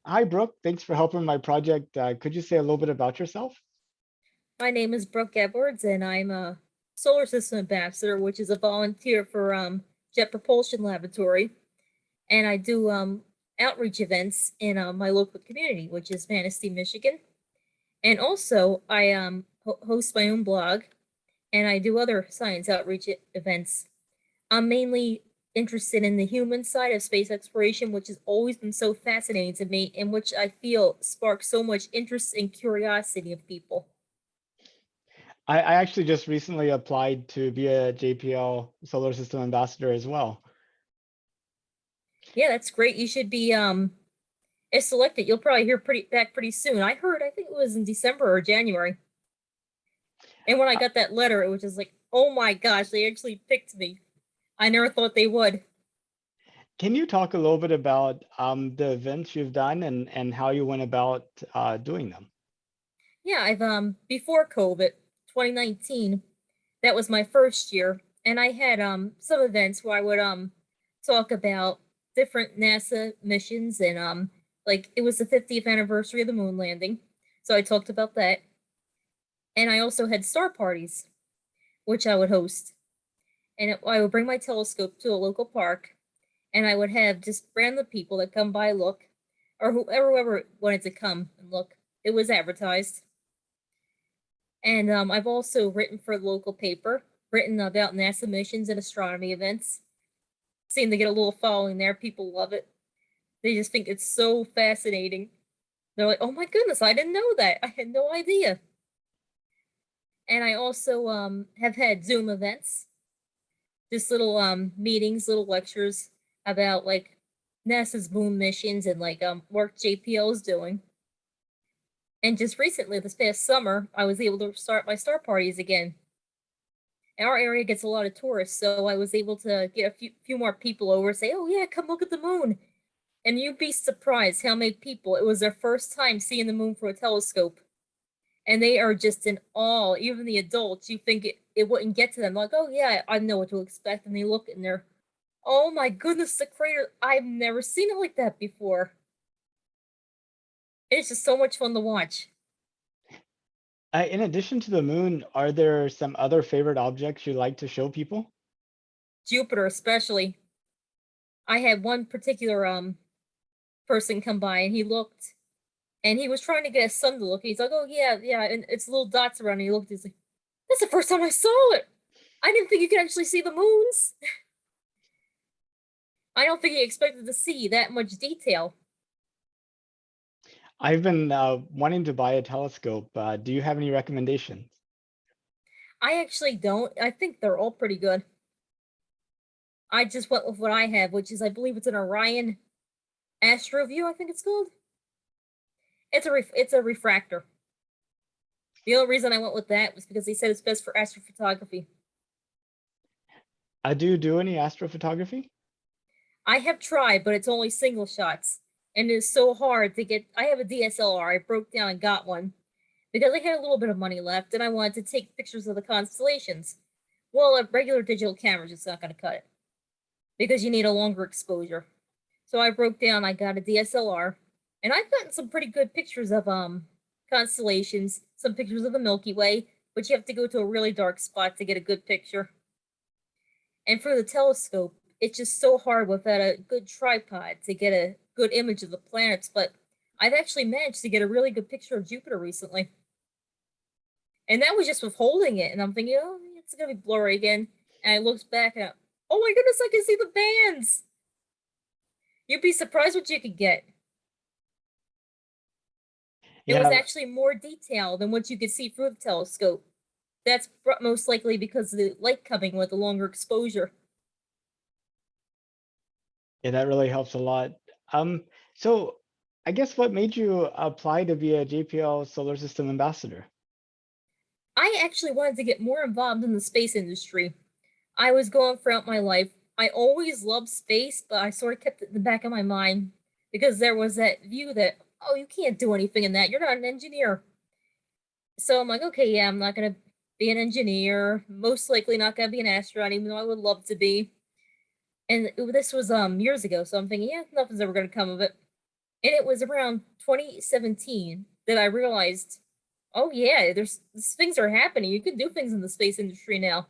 Hi, Brooke. Thanks for helping my project. Could you say a little bit about yourself? My name is Brooke Edwards, and I'm a solar system ambassador, which is a volunteer for Jet Propulsion Laboratory, and I do outreach events in my local community, which is Manistee, Michigan. And also, I host my own blog, and I do other science outreach events. I'm mainly interested in the human side of space exploration, which has always been so fascinating to me, and which I feel sparks so much interest and curiosity of people. I actually just recently applied to be a JPL Solar System Ambassador as well. Yeah, that's great. You should be is selected. You'll probably hear pretty soon. I think it was in December or January. And when I Uh, got that letter, it was just like, oh my gosh, they actually picked me. I never thought they would. Can you talk a little bit about the events you've done and how you went about doing them? Yeah, I've before COVID, 2019, that was my first year, and I had some events where I would talk about different NASA missions and like it was the 50th anniversary of the moon landing. So I talked about that. And I also had star parties, which I would host. And I would bring my telescope to a local park, and I would have just random people that come by look, or whoever wanted to come and look. It was advertised, and I've also written for the local paper, written about NASA missions and astronomy events. Seem to get a little following there. People love it. They just think it's so fascinating. They're like, "Oh my goodness, I didn't know that. I had no idea." And I also have had Zoom events, just little meetings, little lectures about like NASA's moon missions and like work JPL is doing. And just recently, this past summer, I was able to start my star parties again. And our area gets a lot of tourists, so I was able to get a few more people over, say, "Oh yeah, come look at the moon." And you'd be surprised how many people it was their first time seeing the moon through a telescope, and they are just in awe. Even the adults, you think it wouldn't get to them, like, "Oh yeah, I know what to expect," and they look and they're, "Oh my goodness, the crater! I've never seen it like that before." It's just so much fun to watch. In addition to the moon, are there some other favorite objects you like to show people? Jupiter, especially. I had one particular person come by, and he looked, and he was trying to get his son to look. He's like, "Oh yeah, yeah," and it's little dots around. And he looked. He's like, "That's the first time I saw it. I didn't think you could actually see the moons. I don't think he expected to see that much detail." I've been wanting to buy a telescope. Do you have any recommendations? I actually don't. I think they're all pretty good. I just went with what I have, which is I believe it's an Orion Astro View. I think it's called. It's a refractor. The only reason I went with that was because they said it's best for astrophotography. Do you do any astrophotography? I have tried, but it's only single shots, and it's so hard to get. I have a DSLR. I broke down and got one because I had a little bit of money left, and I wanted to take pictures of the constellations. Well, a regular digital camera just not going to cut it because you need a longer exposure. So I broke down. I got a DSLR, and I've gotten some pretty good pictures of constellations, some pictures of the Milky Way, but you have to go to a really dark spot to get a good picture. And for the telescope, it's just so hard without a good tripod to get a good image of the planets. But I've actually managed to get a really good picture of Jupiter recently. And that was just with holding it. And I'm thinking, oh, it's going to be blurry again. And I looked back and, oh my goodness, I can see the bands. You'd be surprised what you could get. It was Yeah, actually more detail than what you could see through the telescope. That's most likely because of the light coming with a longer exposure. yeah, that really helps a lot. So I guess what made you apply to be a JPL Solar System Ambassador? I actually wanted to get more involved in the space industry. I was going throughout my life. I always loved space, but I sort of kept it in the back of my mind because there was that view that, oh, you can't do anything in that. You're not an engineer. So I'm like, okay, yeah, I'm not going to be an engineer. Most likely not going to be an astronaut, even though I would love to be. And this was years ago, so I'm thinking, yeah, nothing's ever going to come of it. And it was around 2017 that I realized, oh yeah, there's things are happening. You can do things in the space industry now.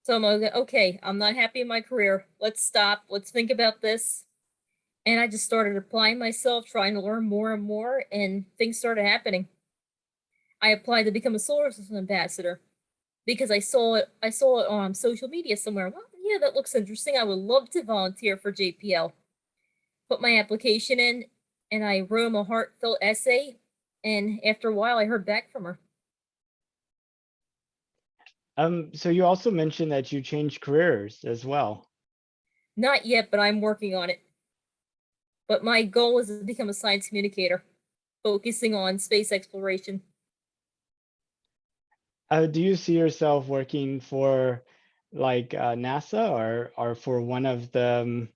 So I'm like, okay, I'm not happy in my career. Let's stop. Let's think about this. And I just started applying myself, trying to learn more and more, and things started happening. I applied to become a solar system ambassador because I saw it on social media somewhere. Well, yeah, that looks interesting. I would love to volunteer for JPL. Put my application in, and I wrote him a heartfelt essay. And after a while, I heard back from her. So you also mentioned that you changed careers as well. Not yet, but I'm working on it. But my goal is to become a science communicator, focusing on space exploration. Do you see yourself working for like NASA or for one of the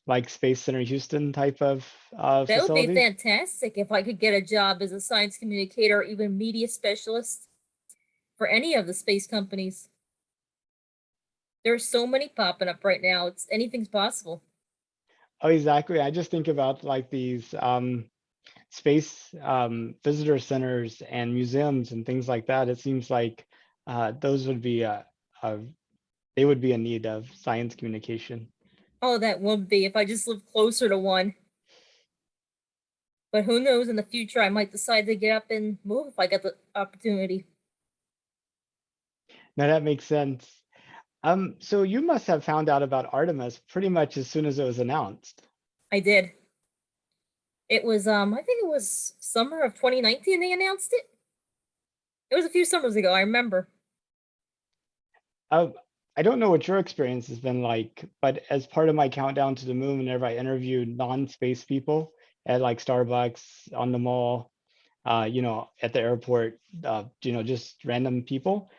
like Space Center Houston type of That would be facilities? fantastic if I could get a job as a science communicator or even media specialist for any of the space companies. There's so many popping up right now. It's anything's possible. Oh, exactly. I just think about like these space visitor centers and museums and things like that. It seems like those would be a they would be in need of science communication. Oh, that would be if I just lived closer to one. But who knows, in the future, I might decide to get up and move if I get the opportunity. Now that makes sense. So you must have found out about Artemis pretty much as soon as it was announced. I did. It was, I think it was summer of 2019 they announced it. It was a few summers ago, I remember. Uh, I don't know what your experience has been like, but as part of my countdown to the moon, whenever I interviewed non-space people at like Starbucks, on the mall, at the airport, just random people,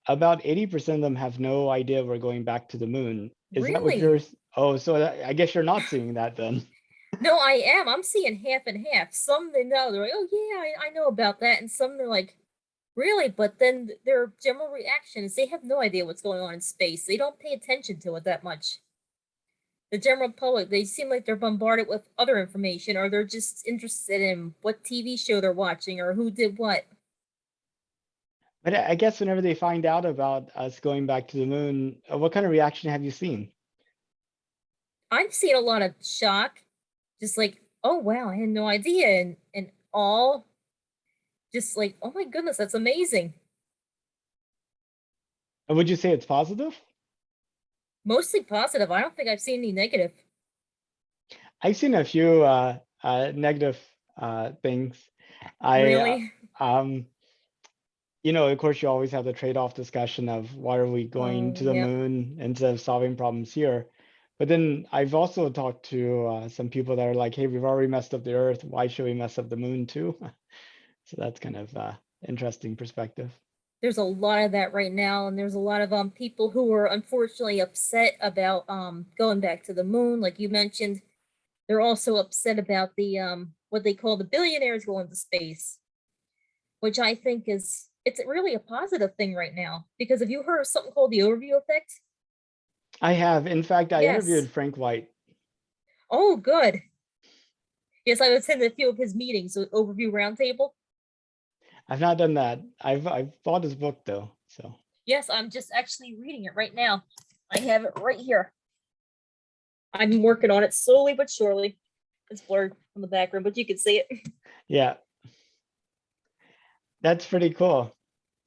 about 80% of them have no idea we're going back to the moon. Is that what Really? yours? Oh, so I guess you're not seeing that then. No, I am. I'm seeing half and half. Some they know, they're like, oh yeah, I know about that. And some they're like, really? But then their general reaction is they have no idea what's going on in space. They don't pay attention to it that much. The general public, they seem like they're bombarded with other information, or they're just interested in what TV show they're watching or who did what. But I guess whenever they find out about us going back to the moon, what kind of reaction have you seen? I've seen a lot of shock, just like, oh wow, I had no idea, and all just like, oh my goodness, that's amazing. And would you say it's positive? Mostly positive. I don't think I've seen any negative. I've seen a few negative things. I, Really? um, of course, you always have the trade-off discussion of why are we going Oh, to the yep. moon instead of solving problems here? But then I've also talked to some people that are like, hey, we've already messed up the Earth. Why should we mess up the moon too? So that's kind of interesting perspective. There's a lot of that right now, and there's a lot of people who are unfortunately upset about going back to the moon, like you mentioned. They're also upset about the what they call the billionaires going to space, which I think is it's really a positive thing right now. Because have you heard of something called the overview effect? I have, in fact, I Yes. interviewed Frank White. Oh, good. Yes, I attended a few of his meetings, so overview roundtable. I've not done that. I've bought his book though. So Yes, I'm just actually reading it right now. I have it right here. I'm working on it slowly but surely. It's blurred from the background, but you can see it. yeah, that's pretty cool.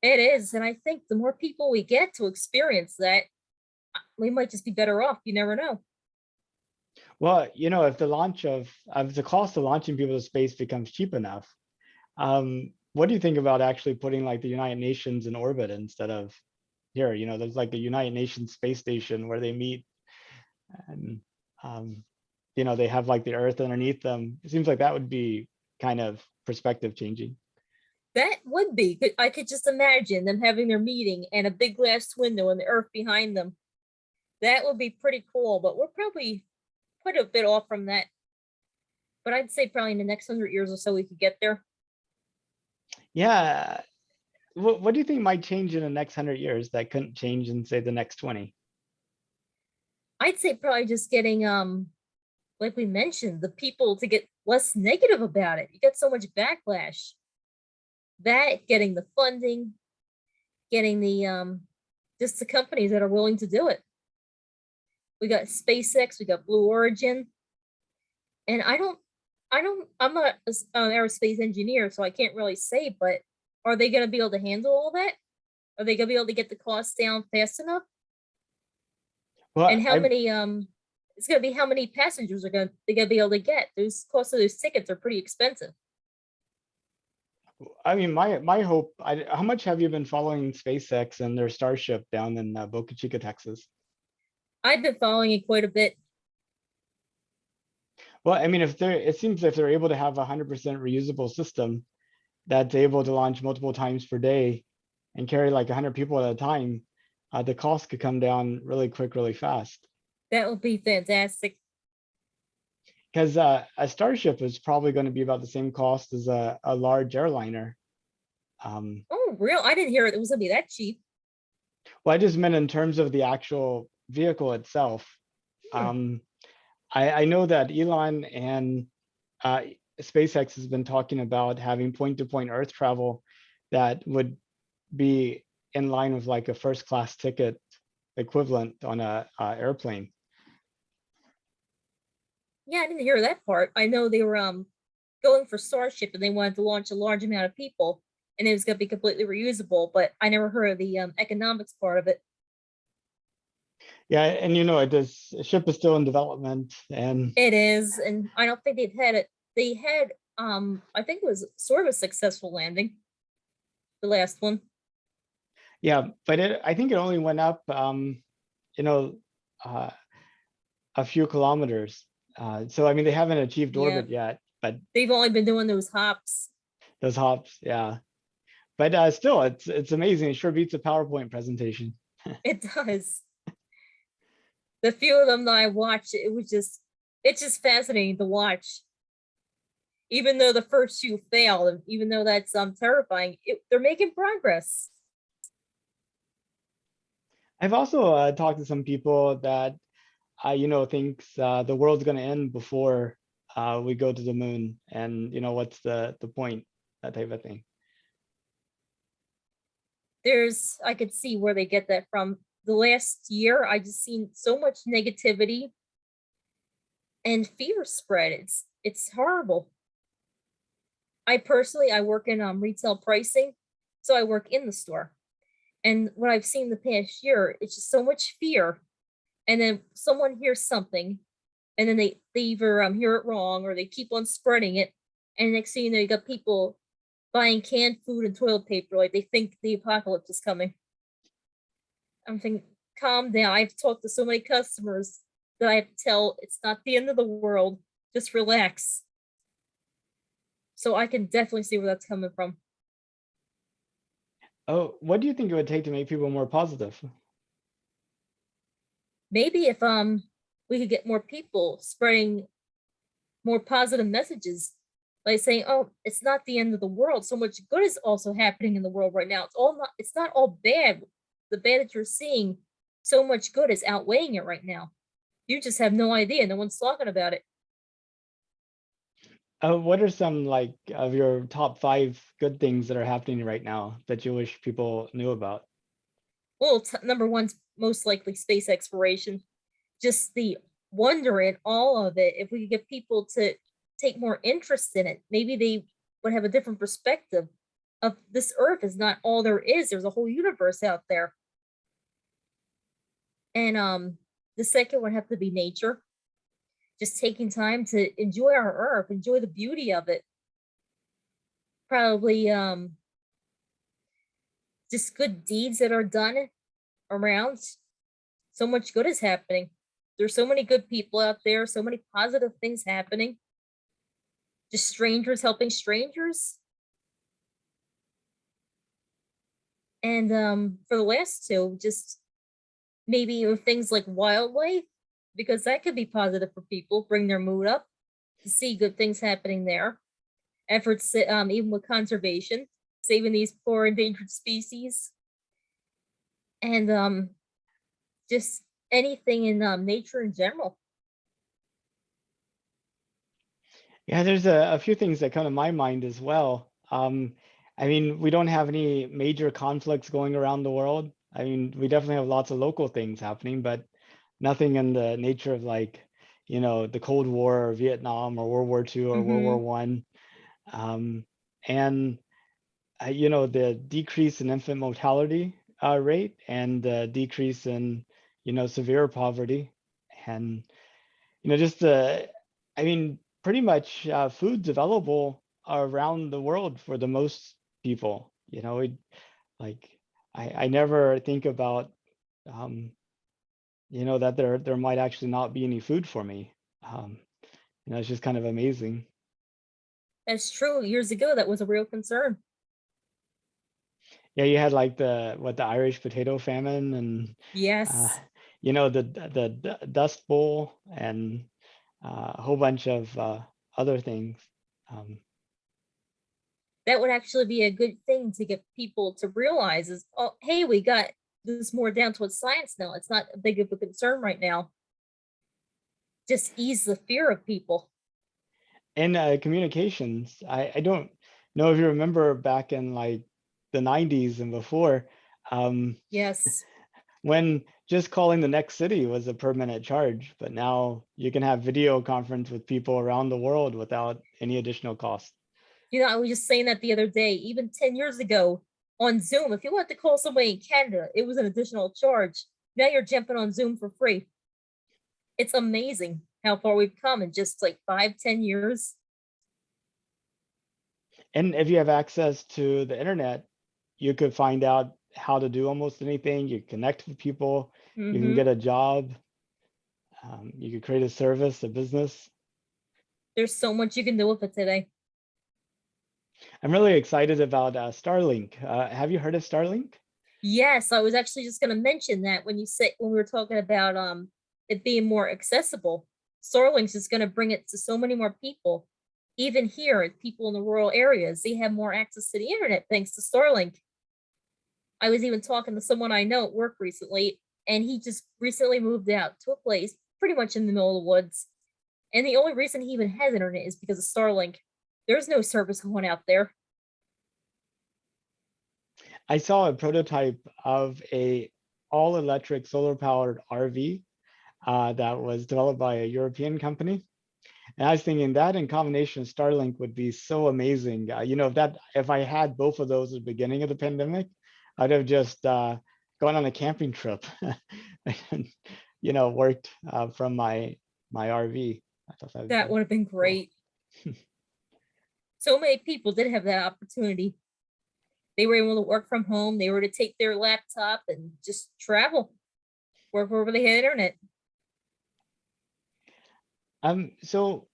It is, and I think the more people we get to experience that, we might just be better off. You never know. Well, if the cost of launching people to space becomes cheap enough, what do you think about actually putting like the United Nations in orbit instead of here? There's like a United Nations space station where they meet and um, they have like the Earth underneath them. It seems like that would be kind of perspective changing. That would be. I could just imagine them having their meeting and a big glass window and the earth behind them. That would be pretty cool, but we're probably quite a bit off from that. But I'd say probably in the next 100 years or so we could get there. Yeah. What do you think might change in the next 100 years that couldn't change in say the next 20? I'd say probably just getting like we mentioned, the people to get less negative about it. You get so much backlash. That getting the funding, getting the just the companies that are willing to do it. We got SpaceX, we got Blue Origin, and I'm not an aerospace engineer, so I can't really say, but are they going to be able to handle all that? Are they going to be able to get the costs down fast enough? And Well, how many it's going to be how many passengers are going to they going to be able to get? Those costs of those tickets are pretty expensive. I mean, my hope. How much have you been following SpaceX and their Starship down in Boca Chica, Texas? I've been following it quite a bit. Well, I mean, it seems if they're able to have 100% reusable system that's able to launch multiple times per day and carry like 100 people at a time, the cost could come down really quick, really fast. That would be fantastic. Because a Starship is probably going to be about the same cost as a large airliner. Um, Oh, real? I didn't hear it was going to be that cheap. well, I just meant in terms of the actual vehicle itself. Hmm. Um, I know that Elon and uh, SpaceX has been talking about having point-to-point Earth travel that would be in line with like a first class ticket equivalent on a airplane. Yeah, I didn't hear that part. I know they were going for Starship and they wanted to launch a large amount of people and it was going to be completely reusable, but I never heard of the economics part of it. Yeah, and you know, a ship is still in development, and It is, and I don't think they've had it. They had, I think it was sort of a successful landing, the last one. yeah, but I think it only went up, you know, uh, a few kilometers. So I mean, they haven't achieved Yeah, orbit yet, but they've only been doing those hops. those hops, yeah. But still, it's amazing. It sure beats a PowerPoint presentation. It does. The few of them that I watched, it's just fascinating to watch. Even though the first two failed, and even though that's terrifying, they're making progress. I've also talked to some people that you know, thinks the world's going to end before we go to the moon, and you know, what's the point? That type of thing. I could see where they get that from. The last year, I just seen so much negativity and fear spread. It's horrible. I work in retail pricing, so I work in the store. And what I've seen the past year, it's just so much fear. And then someone hears something, and then they either hear it wrong or they keep on spreading it. And next thing you know, you got people buying canned food and toilet paper like they think the apocalypse is coming. I'm thinking, calm down. I've talked to so many customers that I have to tell it's not the end of the world. Just relax. So I can definitely see where that's coming from. Oh, what do you think it would take to make people more positive? Maybe if we could get more people spreading more positive messages, like saying, "Oh, it's not the end of the world. So much good is also happening in the world right now. It's not all bad. The bad that you're seeing, so much good is outweighing it right now. You just have no idea. No one's talking about it." What are some like of your top 5 good things that are happening right now that you wish people knew about? Well, number one's most likely space exploration. Just the wonder in all of it. If we could get people to take more interest in it, maybe they would have a different perspective of this Earth is not all there is. There's a whole universe out there. And the second would have to be nature. Just taking time to enjoy our Earth, enjoy the beauty of it. Probably just good deeds that are done around. So much good is happening. There's so many good people out there, so many positive things happening. Just strangers helping strangers. And for the last two, just maybe things like wildlife, because that could be positive for people, bring their mood up to see good things happening there. Efforts, even with conservation, saving these poor endangered species, and just anything in nature in general. Yeah, there's a few things that come to my mind as well. I mean, we don't have any major conflicts going around the world. I mean, we definitely have lots of local things happening, but nothing in the nature of like, the Cold War or Vietnam or World War II or World War Hmm. One. And the decrease in infant mortality rate and the decrease in, severe poverty and just I mean, pretty much food's available around the world for the most people. Like I never think about um, that there might actually not be any food for me. Um, it's just kind of amazing. That's true. Years ago, that was a real concern. Yeah, you had like the Irish potato famine and uh, Yes, the Dust Bowl and a whole bunch of other things. Um, that would actually be a good thing to get people to realize is, oh, hey, we got this more down to a science now. It's not a big of a concern right now. Just ease the fear of people. in communications, I don't know if you remember back in like the 90s and before, um, Yes. when just calling the next city was a permanent charge, but now you can have video conference with people around the world without any additional cost. I was just saying that the other day, even 10 years ago on Zoom, if you wanted to call somebody in Canada, it was an additional charge. Now you're jumping on Zoom for free. It's amazing how far we've come in just like 5, 10 years. And if you have access to the internet, you could find out how to do almost anything. You connect with people, you can Hmm. get a job, you could create a service, a business. There's so much you can do with it today. I'm really excited about Starlink. Have you heard of Starlink? Yes, I was actually just going to mention that when we were talking about it being more accessible. Starlink's is going to bring it to so many more people. Even here, people in the rural areas, they have more access to the internet thanks to Starlink. I was even talking to someone I know at work recently, and he just recently moved out to a place pretty much in the middle of the woods. And the only reason he even has internet is because of Starlink. There's no service going out there. I saw a prototype of a all-electric solar-powered RV that was developed by a European company. And I was thinking that in combination, Starlink would be so amazing. If I had both of those at the beginning of the pandemic, I'd have just gone on a camping trip and, worked from my RV. I thought that would That be would have been cool. great. So many people did have that opportunity. They were able to work from home. They were to take their laptop and just travel, work wherever they had internet. So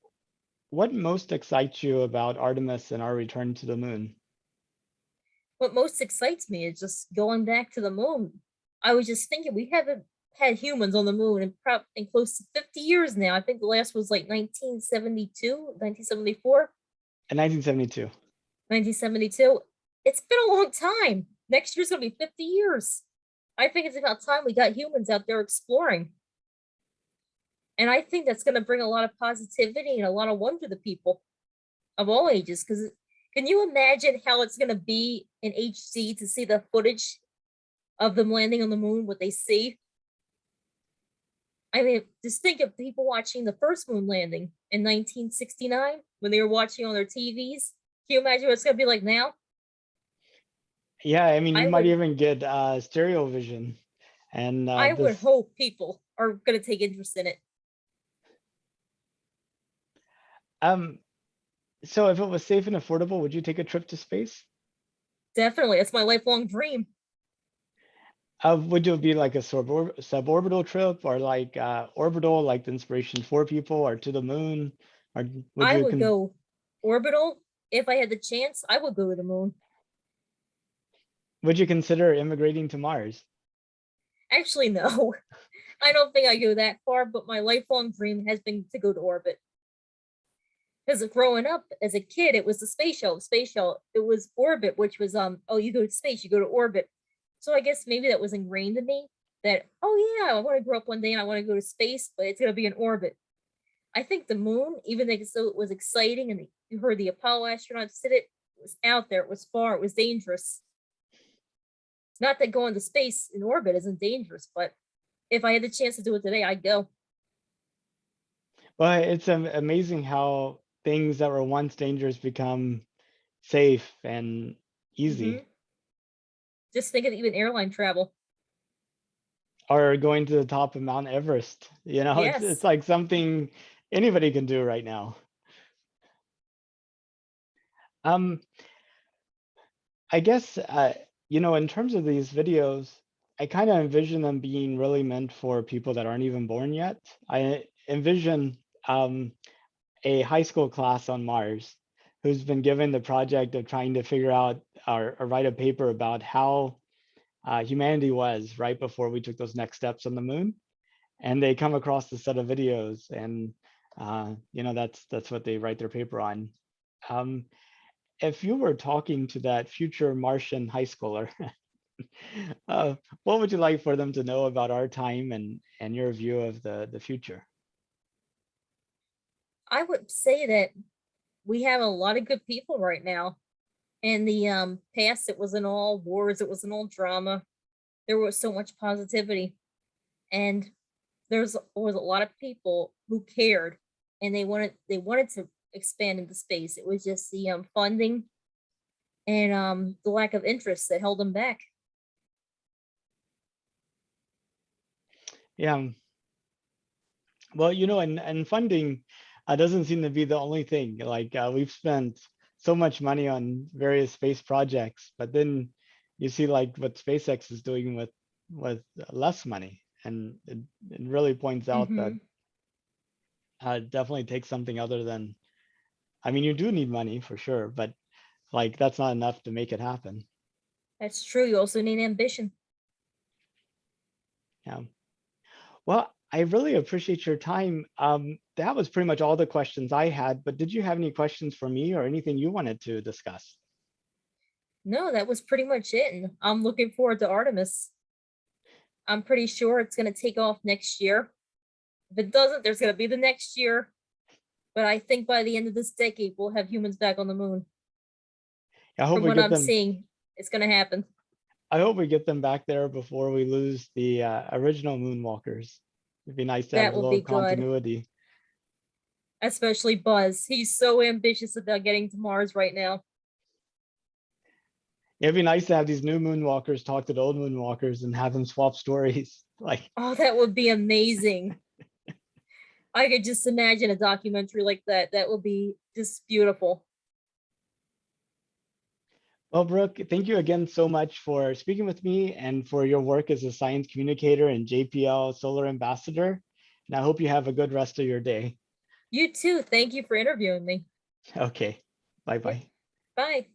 what most excites you about Artemis and our return to the moon? What most excites me is just going back to the moon. I was just thinking we haven't had humans on the moon in close to 50 years now. I think the last was like 1972, 1974, In 1972. 1972. It's been a long time. Next year's going to be 50 years. I think it's about time we got humans out there exploring. And I think that's going to bring a lot of positivity and a lot of wonder to people of all ages. Because can you imagine how it's going to be in HD to see the footage of them landing on the moon, what they see? I mean, just think of people watching the first moon landing in 1969 when they were watching on their TVs. Can you imagine what it's going to be like now? Yeah, I mean, you I might would, even get stereo vision and I would this. hope people are going to take interest in it. Um, so if it was safe and affordable, would you take a trip to space? Definitely, it's my lifelong dream. Would it be like a suborbital trip or like orbital, like the inspiration for people, or to the moon, or would I you would con go orbital if I had the chance. I would go to the moon. would you consider immigrating to Mars? Actually, no, I don't think I go that far. But my lifelong dream has been to go to orbit. Because growing up as a kid, it was the space shuttle. Space shuttle. It was orbit, which was oh, you go to space, you go to orbit. So I guess maybe that was ingrained in me that, oh yeah, I want to grow up one day and I want to go to space, but it's gonna be in orbit. I think the moon, even though it was exciting and you heard the Apollo astronauts did it, it was out there, it was far, it was dangerous. Not that going to space in orbit isn't dangerous, but if I had the chance to do it today, I'd go. Well, it's amazing how things that were once dangerous become safe and Hmm. easy. Just think of even airline travel. Or going to the top of Mount Everest. It's Yes. like something anybody can do right now. Um, I guess in terms of these videos, I kind of envision them being really meant for people that aren't even born yet. I envision um, a high school class on Mars who's been given the project of trying to figure out or write a paper about how humanity was right before we took those next steps on the moon, and they come across a set of videos, and that's what they write their paper on. Um, if you were talking to that future Martian high schooler, what would you like for them to know about our time and your view of the future? I would say that we have a lot of good people right now. In the past, it wasn't all wars, it wasn't all drama. There was so much positivity. And was a lot of people who cared and they wanted to expand into space. It was just the funding and the lack of interest that held them back. Yeah, well, and funding doesn't seem to be the only thing. Like we've spent so much money on various space projects, but then you see like what SpaceX is doing with less money, and it really points out that Hmm. it definitely takes something other than. I mean, you do need money for sure, but like that's not enough to make it happen. That's true. You also need ambition. Yeah. Well, I really appreciate your time. That was pretty much all the questions I had, but did you have any questions for me or anything you wanted to discuss? No, that was pretty much it. And I'm looking forward to Artemis. I'm pretty sure it's going to take off next year. If it doesn't, there's going to be the next year. But I think by the end of this decade, we'll have humans back on the moon. I hope From we what get I'm them. seeing, it's going to happen. I hope we get them back there before we lose the original moonwalkers. It'd be nice to have That a will little be good. continuity. Especially Buzz. He's so ambitious about getting to Mars right now. It'd be nice to have these new moonwalkers talk to the old moonwalkers and have them swap stories. Like, Oh, that would be amazing. I could just imagine a documentary like that. That would be just beautiful. well, Brooke, thank you again so much for speaking with me and for your work as a science communicator and JPL Solar Ambassador. And I hope you have a good rest of your day. You too. Thank you for interviewing me. Okay, bye Yep. bye. Bye.